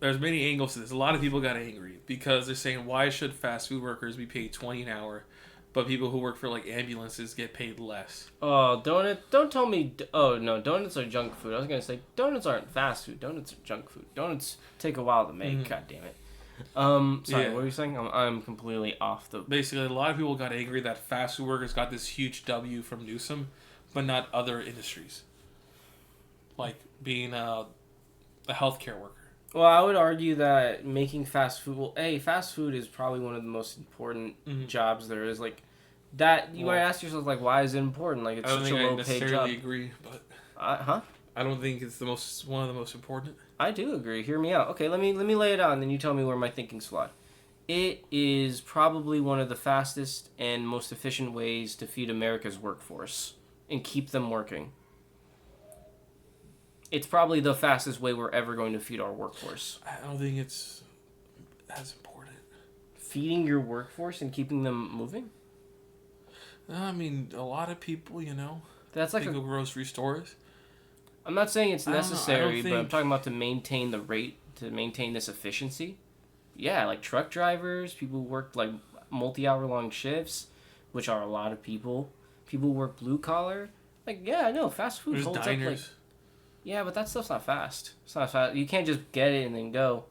there's many angles to this. A lot of people got angry because they're saying, why should fast food workers be paid $20 an hour, but people who work for like ambulances get paid less? Oh, don't tell me. Oh no, donuts are junk food. I was gonna say donuts aren't fast food. Donuts are junk food. Donuts take a while to make. God damn it. Sorry, what were you saying? I'm completely off the. Basically, a lot of people got angry that fast food workers got this huge W from Newsom, but not other industries, like being a healthcare worker. Well, I would argue that making fast food. Well, fast food is probably one of the most important jobs there is. Like that, you might ask yourself, like, why is it important? Like, it's such a low paid job. I don't necessarily agree, but huh? I don't think it's one of the most important. I do agree. Hear me out. Okay, let me lay it out, and then you tell me where my thinking's flawed. It is probably one of the fastest and most efficient ways to feed America's workforce and keep them working. It's probably the fastest way we're ever going to feed our workforce. I don't think it's as important. Feeding your workforce and keeping them moving? I mean, a lot of people, that's like go grocery stores. I'm not saying it's necessary, but I'm talking about to maintain the rate, to maintain this efficiency. Yeah, like truck drivers, people who work like multi-hour long shifts, which are a lot of people. People who work blue collar. Like, yeah, I know, fast food holds up. Like, yeah, but that stuff's not fast. It's not fast. You can't just get it and then go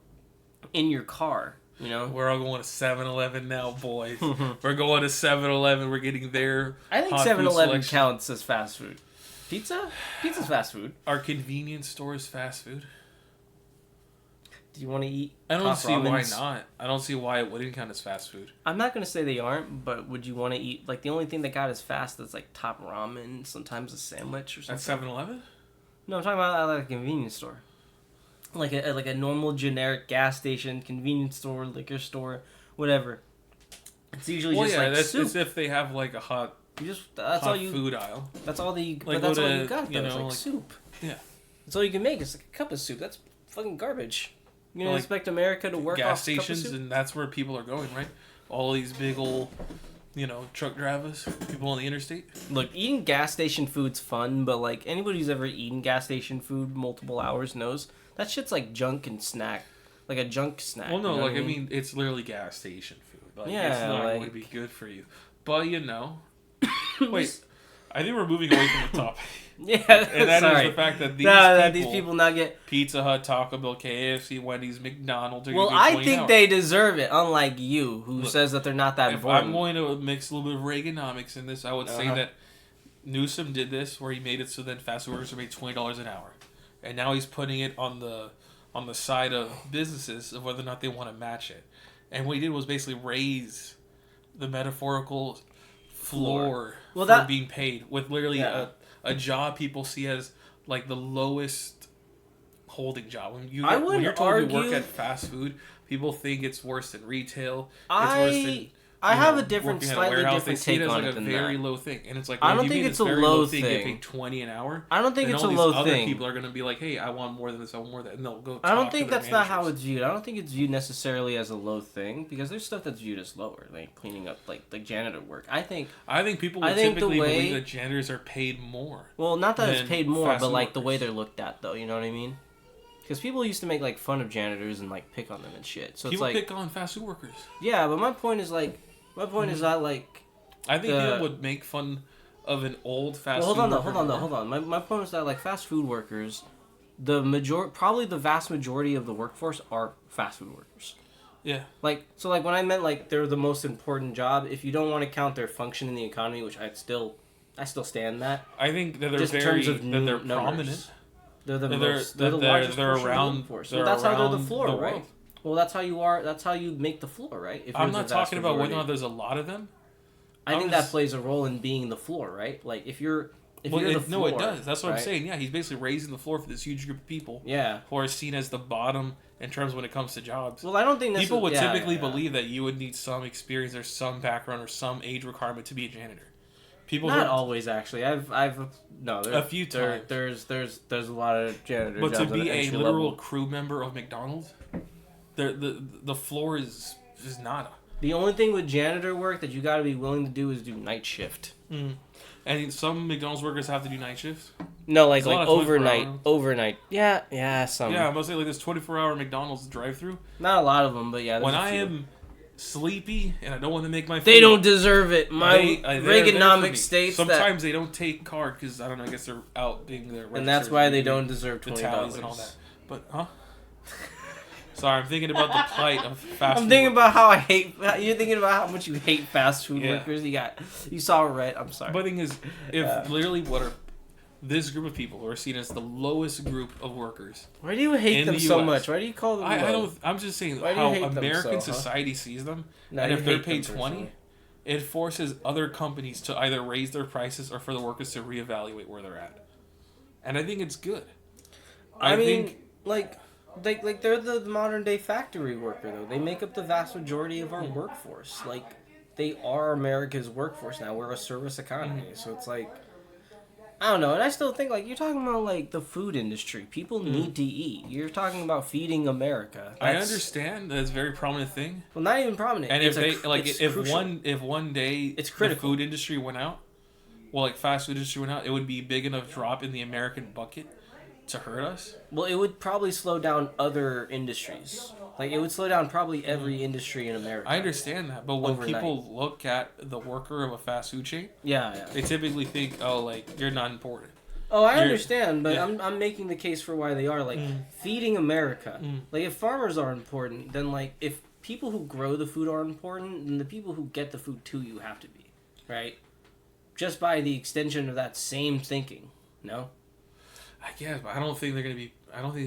in your car, We're all going to 7-Eleven now, boys. We're going to 7-Eleven. We're getting there. I think 7-Eleven counts as fast food. Pizza's fast food. Are convenience stores fast food? Do you want to eat? I don't see why not. I don't see why it wouldn't count as fast food. I'm not going to say they aren't, but would you want to eat... Like, the only thing that got as fast is, like, top ramen, sometimes a sandwich or something. At 7-Eleven? No, I'm talking about like a convenience store. Like a normal generic gas station, convenience store, liquor store, whatever. It's usually that's soup. As if they have, like, a hot food aisle. That's all you got, though. It's like soup. Yeah. That's all you can make. It's like a cup of soup. That's fucking garbage. You gonna expect America to work gas off stations, cup of soup? And that's where people are going, right? All these big old, truck drivers, people on the interstate. Look, eating gas station food's fun, but like anybody who's ever eaten gas station food multiple hours knows that shit's like junk and snack, like a junk snack. Well, no, I mean, it's literally gas station food. Like, it's not going to be good for you. But wait, I think we're moving away from the topic. Yeah, and that is the fact that these people not get Pizza Hut, Taco Bell, KFC, Wendy's, McDonald's. Well, I think they deserve it. Unlike you, who says that they're not that important. I'm going to mix a little bit of Reaganomics in this. I would say that Newsom did this, where he made it so that fast food workers are paid $20 an hour, and now he's putting it on the side of businesses of whether or not they want to match it. And what he did was basically raise the metaphorical floor for being paid with literally a job people see as like the lowest holding job. When you're told to work at fast food, people think it's worse than retail. I have a different, slightly different take on it than that. It's a very low thing, and it's like I don't think it's a low thing. Getting $20 an hour. I don't think it's a low thing. Other people are going to be like, "Hey, I want more than this. I want more than that," and they'll go. I don't think that's not how it's viewed. I don't think it's viewed necessarily as a low thing because there's stuff that's viewed as lower, like cleaning up, like janitor work. I think people would typically believe that janitors are paid more. Well, not that it's paid more, but like the way they're looked at, though. You know what I mean? Because people used to make like fun of janitors and like pick on them and shit. So people it's like pick on fast food workers. Yeah, but my point is that like I think people would make fun of an old fast food worker. Hold on. My point is that like fast food workers, probably the vast majority of the workforce are fast food workers. Yeah. Like when I meant like they're the most important job, if you don't want to count their function in the economy, which I still stand that. I think that they're prominent. They're the most. They're the largest workforce. Well, that's how they're the floor, right? Well, that's how you are. That's how you make the floor, right? I'm not talking about whether or not there's a lot of them. I think that plays a role in being the floor, right? Like if you're the floor. No, it does. That's what I'm saying. Yeah, he's basically raising the floor for this huge group of people. Yeah. Who are seen as the bottom in terms when it comes to jobs. Well, I don't think people would typically believe that you would need some experience or some background or some age requirement to be a janitor. People not always actually. I've a few times. There's a lot of janitor jobs. But to be a literal crew member of McDonald's, the floor is nada. The only thing with janitor work that you got to be willing to do is do night shift. Mm. And some McDonald's workers have to do night shifts. No, like overnight. Yeah, some. Yeah, I'm gonna say like this 24-hour McDonald's drive-through. Not a lot of them, but yeah. When I am sleepy and I don't want to make my food, they don't deserve it. My Reaganomics states sometimes that sometimes they don't take card because I don't know. I guess they're out being there, and that's why they don't deserve $20 and all that. But sorry, I'm thinking about the plight of fast food. I'm thinking about how I hate. You're thinking about how much you hate fast food workers. You saw it right. I'm sorry. But the thing is, if literally this group of people are seen as the lowest group of workers. Why do you hate them so much? Why do you call them low? I don't. I'm just saying how American society sees them. And if they're paid $20, it forces other companies to either raise their prices or for the workers to reevaluate where they're at. And I think it's good. I mean, they're the modern day factory worker though. They make up the vast majority of our workforce. Like, they are America's workforce now. We're a service economy, so it's like. I don't know, and I still think, like, you're talking about, like, the food industry. People need to eat. You're talking about feeding America. I understand that's a very prominent thing. Well, not even prominent. And if one day it's critical. The food industry went out, fast food industry went out, it would be a big enough drop in the American bucket to hurt us. Well, it would probably slow down other industries. Like, it would slow down probably every industry in America. I understand that, but when people look at the worker of a fast food chain, they typically think, you're not important. Oh, I understand, but I'm making the case for why they are. Like, feeding America. Like, if farmers are important, then, like, if people who grow the food are important, then the people who get the food to you have to be, right? Just by the extension of that same thinking, no? I guess, but I don't think they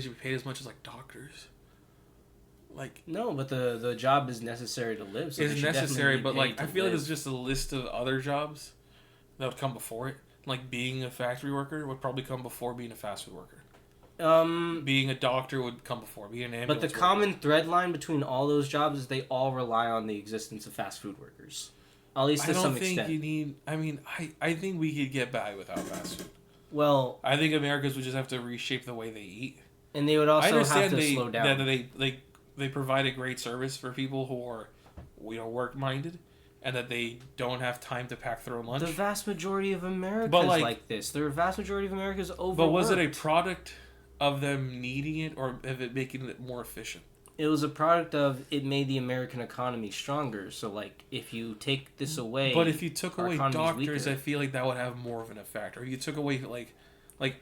should be paid as much as, like, doctors. No, but the job is necessary to live. So it's necessary, but I feel like there's just a list of other jobs that would come before it. Like being a factory worker would probably come before being a fast food worker. Being a doctor would come before being an ambulance. But the common thread line between all those jobs is they all rely on the existence of fast food workers, at least to some extent. I don't think you need. I mean, I think we could get by without fast food. Well, I think Americans would just have to reshape the way they eat, and they would also have to slow down. They provide a great service for people who are, work-minded, and that they don't have time to pack their own lunch. The vast majority of America is like this. The vast majority of America is overworked. But was it a product of them needing it, or of it making it more efficient? It was a product of it made the American economy stronger. So, if you take this away... But if you took away doctors, I feel like that would have more of an effect. Or if you took away,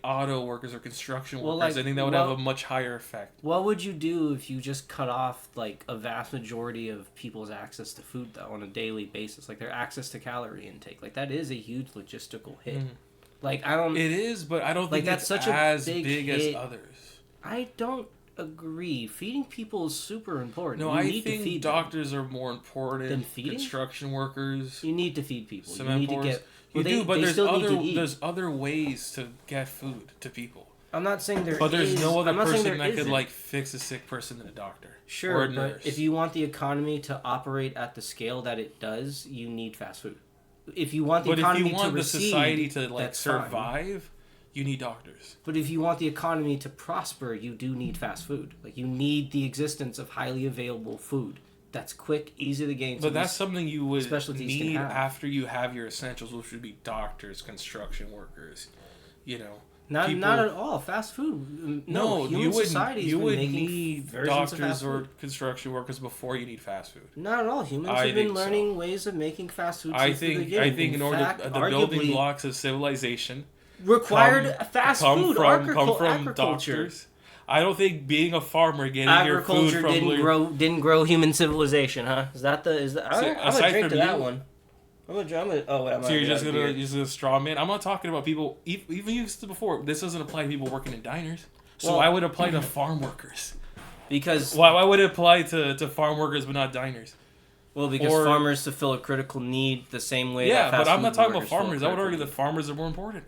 auto workers or construction workers, I think that would have a much higher effect. What would you do if you just cut off, a vast majority of people's access to food, though, on a daily basis? Their access to calorie intake. That is a huge logistical hit. It is, but I don't think that's such as big as others. I don't agree. Feeding people is super important. No, I think doctors are more important than feeding? Construction workers. You need to feed people. You need to get... there's other ways to get food to people. I'm not saying But there's no other person that could fix a sick person than a doctor. Sure, or a nurse. But if you want the economy to operate at the scale that it does, you need fast food. If you want the economy to recede, society to survive, you need doctors. But if you want the economy to prosper, you do need fast food. You need the existence of highly available food. That's quick, easy to gain. But that's something you would need after you have your essentials, which would be doctors, construction workers, Not at all. Fast food. No, you would need doctors or construction workers before you need fast food. Not at all. Humans have been learning ways of making fast food since the beginning. I think in order the building blocks of civilization required fast food. Come from doctors. I don't think being a farmer getting your food from didn't grow human civilization, huh? I'm gonna drink to that one. So you're just gonna straw man? I'm not talking about people. Even you said before, this doesn't apply to people working in diners. So I would apply to farm workers. Because why would it apply to farm workers but not diners? Well, because farmers fulfill a critical need the same way. Yeah, but I'm not talking about farmers. I would argue that farmers are more important.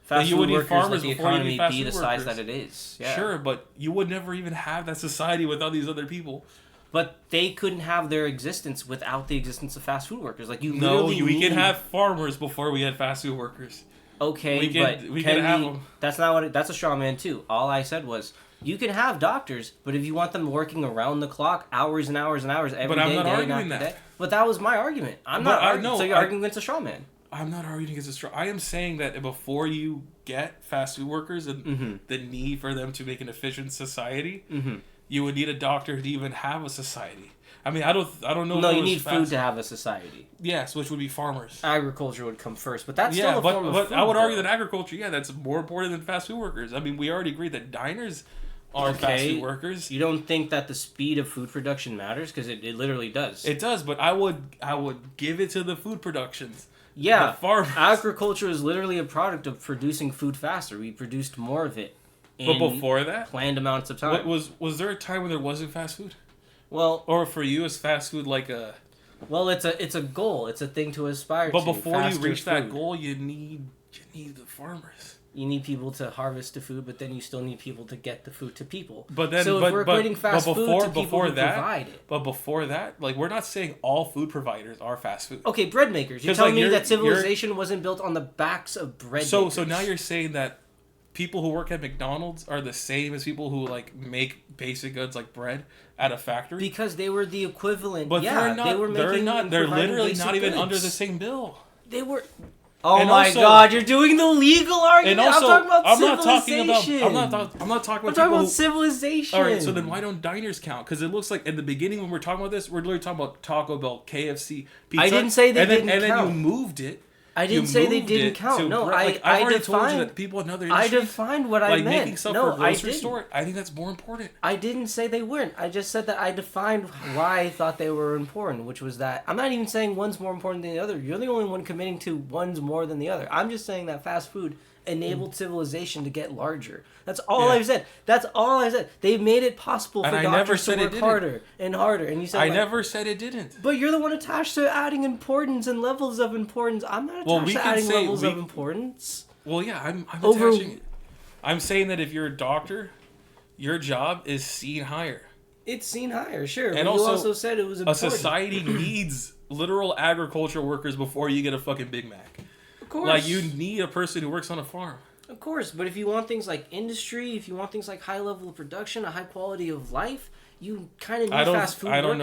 Fast food workers let the economy be the size that it is. Yeah. Sure, but you would never even have that society without these other people. But they couldn't have their existence without the existence of fast food workers. We can have farmers before we had fast food workers. Okay, we can have them. That's not what. That's a straw man too. All I said was you can have doctors, but if you want them working around the clock, hours and hours and hours every day, I'm not arguing that. But that was my argument. I'm not arguing. So your argument's a straw man. I'm not arguing against this. I am saying that before you get fast food workers and the need for them to make an efficient society, you would need a doctor to even have a society. I mean, I don't know. No, you need food to have a society. Yes, which would be farmers. Agriculture would come first, but that's still a form of food. I would argue that agriculture, that's more important than fast food workers. I mean, we already agreed that diners are fast food workers. You don't think that the speed of food production matters? Because it literally does. It does, but I would give it to the food productions. Yeah, the farmers. Agriculture is literally a product of producing food faster. We produced more of it. But before that, planned amounts of time. Was there a time when there wasn't fast food? Well, or for you, is fast food like a? Well, it's a goal. It's a thing to aspire to. But before you reach that goal, you need the farmers. You need people to harvest the food, but then you still need people to get the food to people. But then, so if we're equating fast food to people who provide it. But before that, like, we're not saying all food providers are fast food. Okay, bread makers. You're telling me that civilization wasn't built on the backs of bread makers. So now you're saying that people who work at McDonald's are the same as people who like make basic goods like bread at a factory? Because they were the equivalent. But yeah, they're not. They're literally not even goods. under the same bill. They were. Oh my God! You're doing the legal argument. And also, I'm talking about civilization. I'm not talking about civilization. All right. So then, why don't diners count? Because it looks like in the beginning when we're talking about this, we're literally talking about Taco Bell, KFC, pizza. I didn't say they didn't count. And then you moved it. I didn't say they didn't count. No, I've already told you that people in other industries. I defined what I meant. Like making stuff for a grocery store. I think that's more important. I didn't say they weren't. I just said that I defined why I thought they were important, which was that I'm not even saying one's more important than the other. You're the only one committing to one's more than the other. I'm just saying that fast food enabled civilization to get larger. That's all I've said. That's all I said. They made it possible for doctors to work harder and harder. And you said I never said it didn't. But you're the one attached to adding importance and levels of importance. I'm not attached to adding levels of importance. Well, yeah, I'm attaching it. I'm saying that if you're a doctor, your job is seen higher. It's seen higher, sure. And but you also said it was important. A society needs literal agricultural workers before you get a fucking Big Mac. Of course. Like, you need a person who works on a farm. Of course, but if you want things like industry, if you want things like high level of production, a high quality of life, you kind of need fast food workers. I don't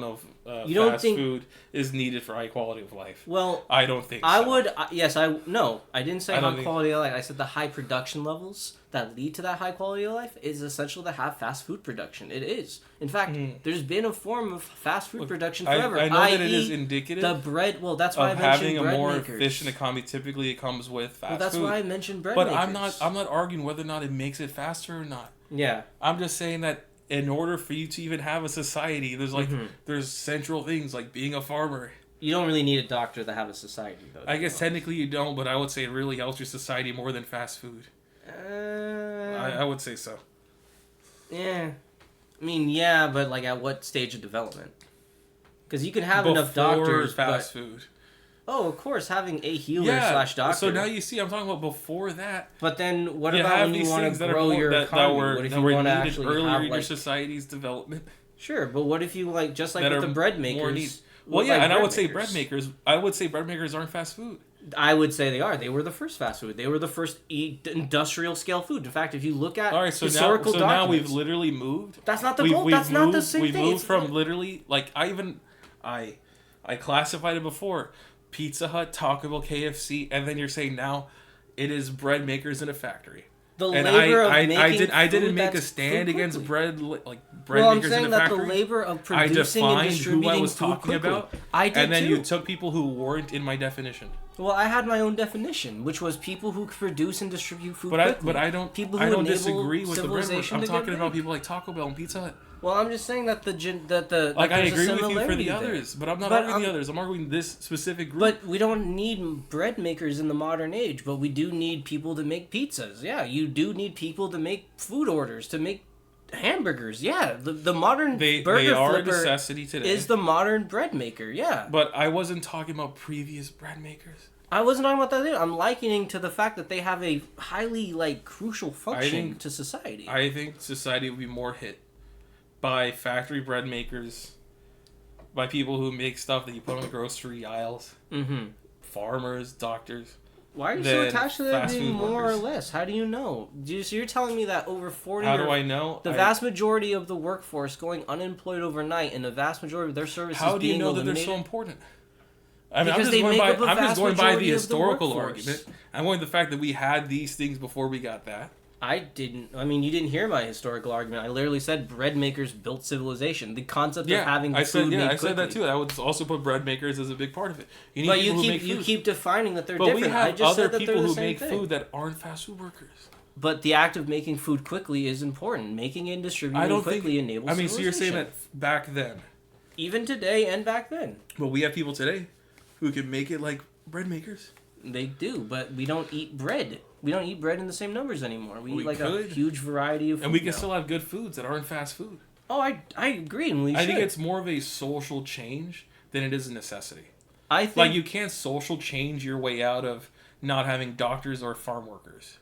know if fast food is needed for high quality of life. Well, I don't think I so. would. Yes, I didn't say high quality of life. I said the high production levels that lead to that high quality of life is essential to have fast food production. It is. In fact, there's been a form of fast food production forever. I know that it is indicative. The bread. Well, that's why I mentioned bread makers. Having a more efficient economy, typically it comes with fast food. Well, that's why I mentioned bread makers. But I'm not arguing whether or not it makes it faster or not. Yeah. I'm just saying that in order for you to even have a society, there's there's central things like being a farmer. You don't really need a doctor to have a society, though. I guess technically you don't, but I would say it really helps your society more than fast food. I would say so. Yeah. I mean, yeah, but like at what stage of development? Because you can have enough doctors, fast food. Oh, of course, having a healer / doctor. So now you see, I'm talking about before that. But then, what about when you want to grow your economy? What if you want to actually earlier in your society's development? Sure, but what if you just like with the bread makers? Well, yeah, and I would say bread makers. I would say bread makers aren't fast food. I would say they are. They were the first fast food. They were the first industrial scale food. In fact, if you look at historical documents, now we've literally moved. That's not the goal. That's not the same thing. We moved from literally I classified it before. Pizza Hut, Taco Bell, KFC, and then you're saying now it is bread makers in a factory. The labor of making I didn't make a stand against bread makers in a factory. I'm saying that the labor of producing and distributing who I was talking about. I did and then too. You took people who weren't in my definition. Well, I had my own definition, which was people who produce and distribute food quickly. But I don't disagree with the bread workers. I'm talking about people like Taco Bell and Pizza Hut. Well, I'm just saying that I agree with you for the others, but I'm not arguing the others. I'm arguing this specific group. But we don't need bread makers in the modern age, but we do need people to make pizzas. Yeah, you do need people to make food orders, to make hamburgers. Yeah, the modern burger flipper a necessity today. Is the modern bread maker. Yeah. But I wasn't talking about previous bread makers. I wasn't talking about that either. I'm likening to the fact that they have a highly crucial function to society. I think society would be more hit by factory bread makers, by people who make stuff that you put on the grocery aisles, farmers, doctors. Why are you so attached to that being more or less? How do you know? So you're telling me that over 40... How do I know? The vast majority of the workforce going unemployed overnight and the vast majority of their services being eliminated? How do you know that they're so important? I mean, I'm just going by the historical argument. I'm going by the fact that we had these things before we got that. I mean, you didn't hear my historical argument. I literally said bread makers built civilization. The concept of having food made quickly. I said that too. I would also put bread makers as a big part of it. You keep defining that they're different. We have other people who make food that aren't fast food workers. But the act of making food quickly is important. Making and distributing quickly enables civilization. So you're saying that back then. Even today and back then. Well, we have people today who can make it like bread makers. They do, but we don't eat bread. We don't eat bread in the same numbers anymore. We eat a huge variety of food. And we can still have good foods that aren't fast food. Oh, I agree. And I think it's more of a social change than it is a necessity. I think you can't social change your way out of not having doctors or farm workers.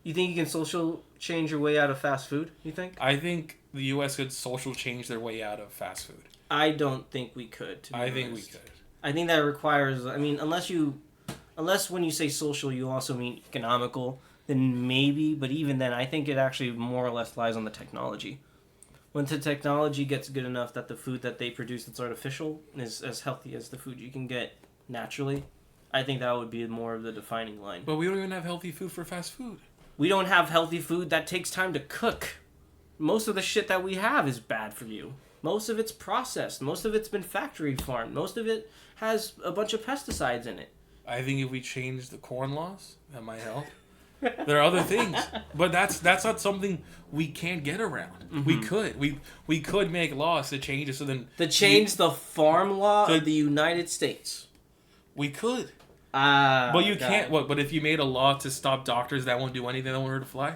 You think you can social change your way out of fast food, you think? I think the U.S. could social change their way out of fast food. I don't think we could, I think we could. I think that requires... I mean, unless when you say social, you also mean economical, then maybe. But even then, I think it actually more or less lies on the technology. When the technology gets good enough that the food that they produce that's artificial is as healthy as the food you can get naturally, I think that would be more of the defining line. But we don't even have healthy food for fast food. We don't have healthy food that takes time to cook. Most of the shit that we have is bad for you. Most of it's processed. Most of it's been factory farmed. Most of it has a bunch of pesticides in it. I think if we change the corn laws, that might help. There are other things, but that's not something we can't get around. Mm-hmm. We could make laws to change it so then... the farm law of the United States. We could. But you can't. But if you made a law to stop doctors that won't do anything that won't hurt a fly?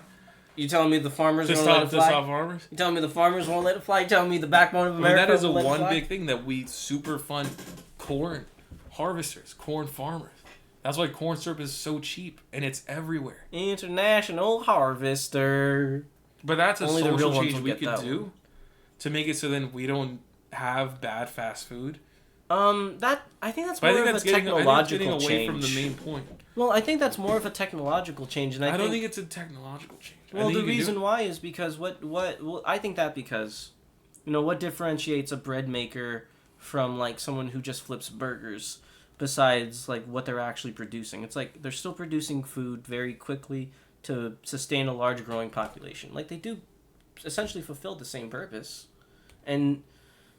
You telling me the farmers won't let it fly? To stop farmers? You telling me the farmers won't let it fly? You telling me the backbone of America that is one big thing that we super fund corn harvesters, corn farmers. That's why corn syrup is so cheap and it's everywhere. International harvester. But that's a social change we could do to make it so then we don't have bad fast food. I think that's more of a technological change. Away from the main point. Well, I think that's more of a technological change, and I don't think it's a technological change. Well, the reason why is because I think that because, what differentiates a bread maker from like someone who just flips burgers, besides like what they're actually producing. It's like they're still producing food very quickly to sustain a large growing population. Like they do, essentially fulfill the same purpose, and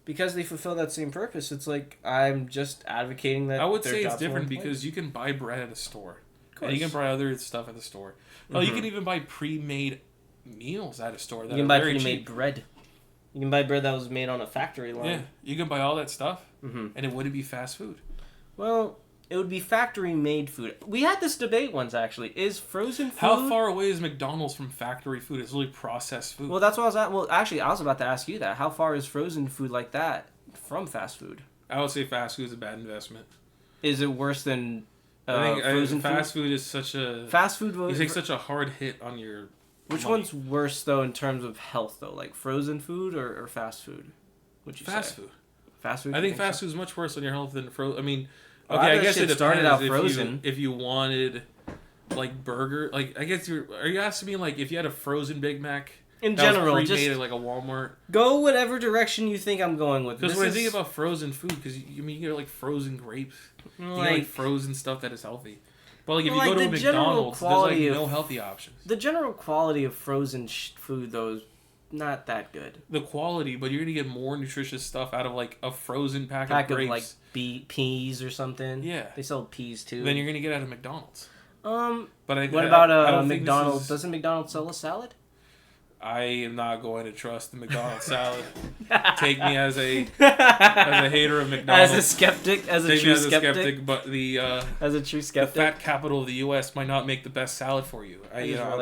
because they fulfill that same purpose, it's like I'm just advocating that. I would say it's different because you can buy bread at a store. And you can buy other stuff at the store. Well, you can even buy pre-made meals at a store. You can buy pre-made bread. You can buy bread that was made on a factory line. Yeah, you can buy all that stuff, and it wouldn't be fast food. Well, it would be factory-made food. We had this debate once, actually. Is frozen food... How far away is McDonald's from factory food? It's really processed food. Well, that's what I was at. Well, actually, I was about to ask you that. How far is frozen food like that from fast food? I would say fast food is a bad investment. Is it worse than I think frozen fast food is such a... Fast food... You take such a hard hit on your... Which one's worse, though, in terms of health, though? Like frozen food or fast food? What'd you say? Fast food. Fast food? I think fast food is much worse on your health than frozen. I mean... Okay, I guess it started out frozen. If you wanted, like, burger... Like, I guess are you asking me, like, if you had a frozen Big Mac... In general, was pre-made at, like, a Walmart... Go whatever direction you think I'm going with. Because when I think about frozen food, because, you get, like, frozen grapes. You get, like, frozen stuff that is healthy. But, like, if you go to a McDonald's, there's, like, no healthy options. The general quality of frozen food, though, is not that good. The quality, but you're going to get more nutritious stuff out of, like, a frozen pack of grapes. Like, peas or something. Yeah. They sell peas, too. Then you're going to get out of McDonald's. What about McDonald's? Doesn't McDonald's sell a salad? I am not going to trust the McDonald's salad. Take me as a hater of McDonald's. As a skeptic, as a true skeptic. But as a true skeptic, the fat capital of the U.S. might not make the best salad for you. I just realized